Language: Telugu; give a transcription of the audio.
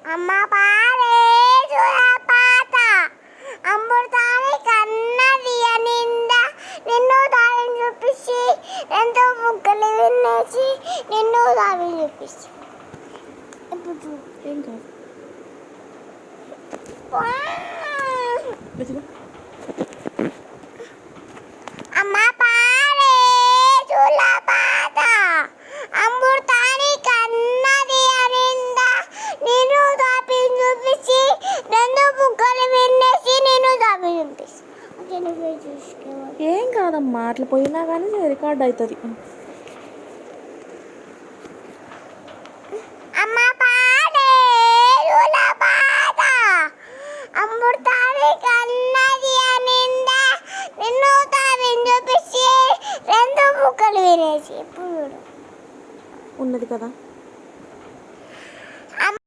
అమ్మ పారే పాత అమృతాన్ని కన్నది నిండా నిన్ను దారిని చూపించి ఎంతో ముక్కలు వినేసి నిన్ను దారిని చూపించి ఇప్పుడు ఏం కాదు అమ్మ పారే పాత అమృతాన్ని కన్నది నిండా నిన్ను దారిని చూపించి రెండు ముక్కలు వినేసి నిన్ను దారిని చూపించి ఏం కాదమ్మా అట్లా పోయినా కానీ రికార్డ్ అవుతుంది.